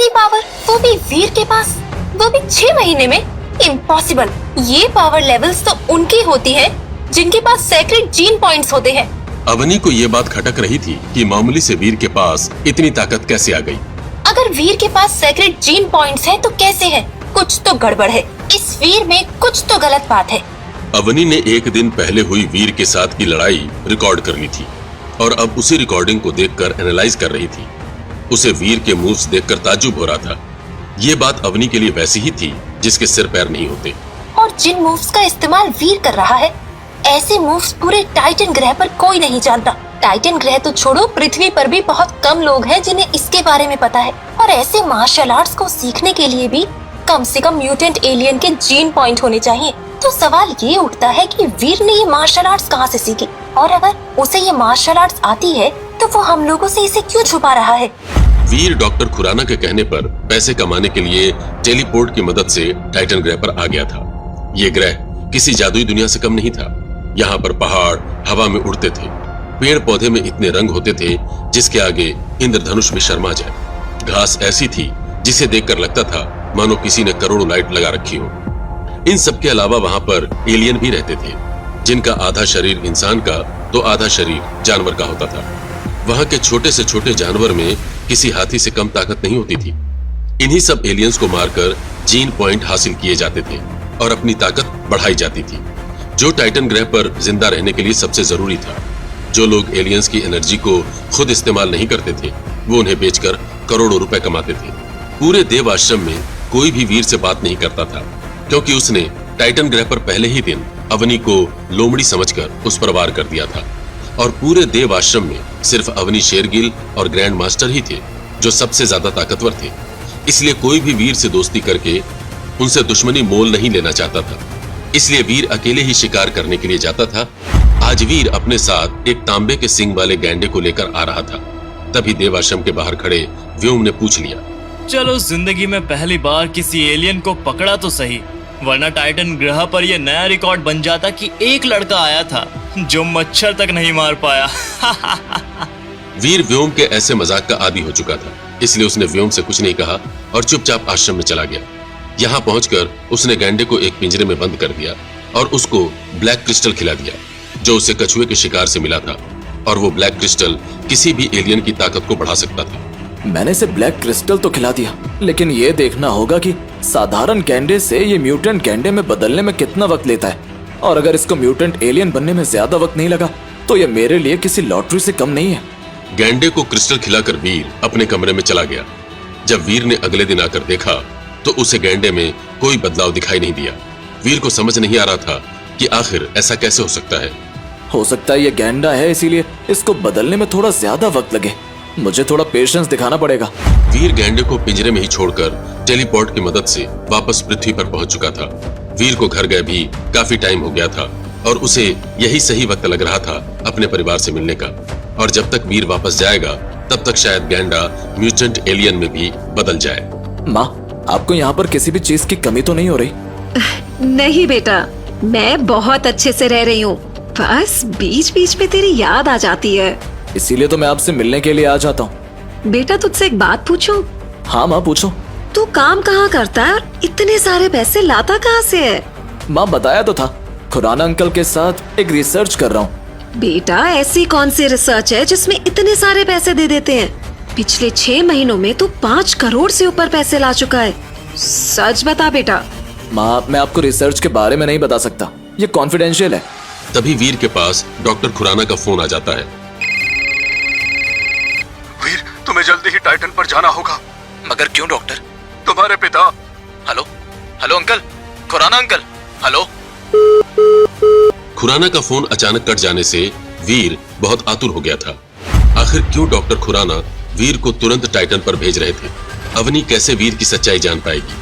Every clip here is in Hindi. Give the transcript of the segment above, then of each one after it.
इतनी पावर, वो भी वीर के पास, वो भी 6 महीने में? इम्पॉसिबल। ये पावर लेवल्स तो उनकी होती है जिनके पास सेक्रेट जीन पॉइंट्स होते हैं। अवनी को ये बात खटक रही थी कि मामूली से वीर के पास इतनी ताकत कैसे आ गई। अगर वीर के पास सेक्रेट जीन पॉइंट्स है तो कैसे है? कुछ तो गड़बड़ है, इस वीर में कुछ तो गलत बात है। अवनी ने एक दिन पहले हुई वीर के साथ की लड़ाई रिकॉर्ड कर ली थी और अब उसी रिकॉर्डिंग को देखकर एनालाइज कर रही थी। उसे वीर के मूव्स देखकर ताज्जुब हो रहा था। ये बात अवनी के लिए वैसी ही थी जिसके सिर पैर नहीं होते। और जिन मूव्स का इस्तेमाल वीर कर रहा है, ऐसे मूव्स पूरे टाइटन ग्रह पर कोई नहीं जानता। टाइटन ग्रह तो छोड़ो, पृथ्वी पर भी बहुत कम लोग हैं जिन्हें इसके बारे में पता है। और ऐसे मार्शल आर्ट्स को सीखने के लिए भी कम से कम म्यूटेंट एलियन के जीन पॉइंट होने चाहिए। तो सवाल ये उठता है कि वीर ने ये मार्शल आर्ट्स कहाँ से सीखी, और अगर उसे ये मार्शल आर्ट्स आती है तो वो हम लोगों से इसे क्यों छुपा रहा है? वीर डॉक्टर खुराना के कहने पर पैसे कमाने के लिए टेलीपोर्ट की मदद से टाइटन ग्रह पर आ गया था। ये ग्रह किसी जादुई दुनिया से कम नहीं था। यहाँ पर पहाड़ हवा में उड़ते थे, पेड़ पौधे में इतने रंग होते थे जिसके आगे इंद्रधनुष भी शर्मा जाए। घास ऐसी थी जिसे देखकर लगता था मानो किसी ने करोड़ों लाइट लगा रखी हो। इन सब के अलावा वहाँ पर एलियन भी रहते थे जिनका आधा शरीर इंसान का तो आधा शरीर जानवर का होता था। वहाँ के छोटे से छोटे जानवर में किसी हाथी से कम ताकत नहीं होती थी। इन्हीं सब एलियंस को मारकर जीन पॉइंट हासिल किए जाते थे और अपनी ताकत बढ़ाई जाती थी, जो टाइटन ग्रह पर जिंदा रहने के लिए सबसे जरूरी था। जो लोग एलियंस की एनर्जी को खुद इस्तेमाल नहीं करते थे, वो उन्हें बेचकर करोड़ों रुपए कमाते थे। पूरे देव आश्रम में कोई भी वीर से बात नहीं करता था, क्योंकि उसने टाइटन ग्रह पर पहले ही दिन अवनी को लोमड़ी समझकर उस पर वार कर दिया था। और पूरे देव आश्रम में सिर्फ अवनी शेरगिल और ग्रैंड मास्टर ही थे जो सबसे ज्यादा ताकतवर थे। इसलिए कोई भी वीर से दोस्ती करके उनसे दुश्मनी मोल नहीं लेना चाहता था। इसलिए वीर अकेले ही शिकार करने के लिए जाता था। आज वीर अपने साथ एक तांबे के सिंग वाले गैंडे को लेकर आ रहा था। तभी देवाश्रम के बाहर खड़े व्योम ने पूछ लिया, चलो जिंदगी में पहली बार किसी एलियन को पकड़ा तो सही, वरना टाइटन ग्रह पर यह नया रिकॉर्ड बन जाता कि एक लड़का आया था जो मच्छर तक नहीं मार पाया। वीर व्योम के ऐसे मजाक का आदी हो चुका था, इसलिए उसने व्योम से कुछ नहीं कहा और चुपचाप आश्रम में चला गया। यहाँ पहुंचकर उसने गैंडे को एक पिंजरे में बंद कर दिया और उसको ब्लैक क्रिस्टल खिला दिया जो उसे कछुए के शिकार से मिला था। और वो ब्लैक क्रिस्टल किसी भी एलियन की ताकत को बढ़ा सकता था। मैंने इसे ब्लैक क्रिस्टल तो खिला दिया, लेकिन ये देखना होगा कि साधारण गैंडे से ये म्यूटेंट गैंडे में बदलने में कितना वक्त लेता है। और अगर इसको म्यूटेंट एलियन बनने में ज्यादा वक्त नहीं लगा तो ये मेरे लिए किसी लॉटरी से कम नहीं है। गैंडे को क्रिस्टल खिलाकर वीर अपने कमरे में चला गया। जब वीर ने अगले दिन आकर देखा तो उसे गैंडे में कोई बदलाव दिखाई नहीं दिया। वीर को समझ नहीं आ रहा था कि आखिर ऐसा कैसे हो सकता है। हो सकता है ये गैंडा है, इसीलिए इसको बदलने में थोड़ा ज्यादा वक्त लगे। मुझे थोड़ा पेशेंस दिखाना पड़ेगा। वीर गैंडे को पिंजरे में ही छोड़कर टेलीपोर्ट की मदद से वापस पृथ्वी पर पहुंच चुका था। वीर को घर गए भी काफी टाइम हो गया था और उसे यही सही वक्त लग रहा था अपने परिवार से मिलने का। और जब तक वीर वापस जाएगा तब तक शायद गैंडा म्यूटेंट एलियन में भी बदल जाए। माँ, आपको यहाँ पर किसी भी चीज की कमी तो नहीं हो रही? नहीं बेटा, मैं बहुत अच्छे से रह रही हूँ, बस बीच बीच में तेरी याद आ जाती है, इसीलिए तो मैं आपसे मिलने के लिए आ जाता हूँ। बेटा तुझसे एक बात पूछूं? हाँ माँ, पूछो। तू काम कहाँ करता है और इतने सारे पैसे लाता कहाँ से है? माँ, बताया तो था, खुराना अंकल के साथ एक रिसर्च कर रहा हूँ। बेटा ऐसी कौन सी रिसर्च है जिसमें इतने सारे पैसे दे देते हैं? पिछले 6 महीनों में तू 5 करोड़ से ऊपर पैसे ला चुका है, सच बता बेटा। माँ, मैं आपको रिसर्च के बारे में नहीं बता सकता, ये कॉन्फिडेंशियल है। तभी वीर के पास डॉक्टर खुराना का फोन आ जाता है। वीर, तुम्हें जल्दी ही टाइटन पर जाना होगा। मगर क्यों डॉक्टर? तुम्हारे पिता। Hello hello uncle, Khurana uncle, hello. Khurana का फोन अचानक कट जाने से वीर बहुत आतुर हो गया था। आखिर क्यों डॉक्टर खुराना वीर को तुरंत टाइटन पर भेज रहे थे? अवनी कैसे वीर की सच्चाई जान पाएगी?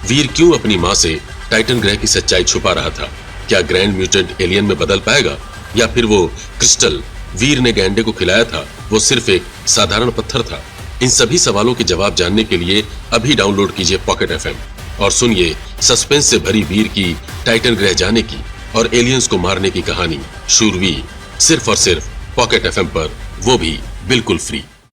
वीर क्यों अपनी माँ से टाइटन ग्रह की सच्चाई छुपा रहा था? क्या ग्रैंड म्यूटेंट एलियन में बदल पाएगा, या फिर वो क्रिस्टल वीर ने गैंडे को खिलाया था वो सिर्फ एक साधारण पत्थर था? इन सभी सवालों के जवाब जानने के लिए अभी डाउनलोड कीजिए पॉकेट एफएम और सुनिए सस्पेंस से भरी वीर की टाइटन ग्रह जाने की और एलियंस को मारने की कहानी शूरवीर, सिर्फ और सिर्फ पॉकेट एफएम पर, वो भी बिल्कुल फ्री।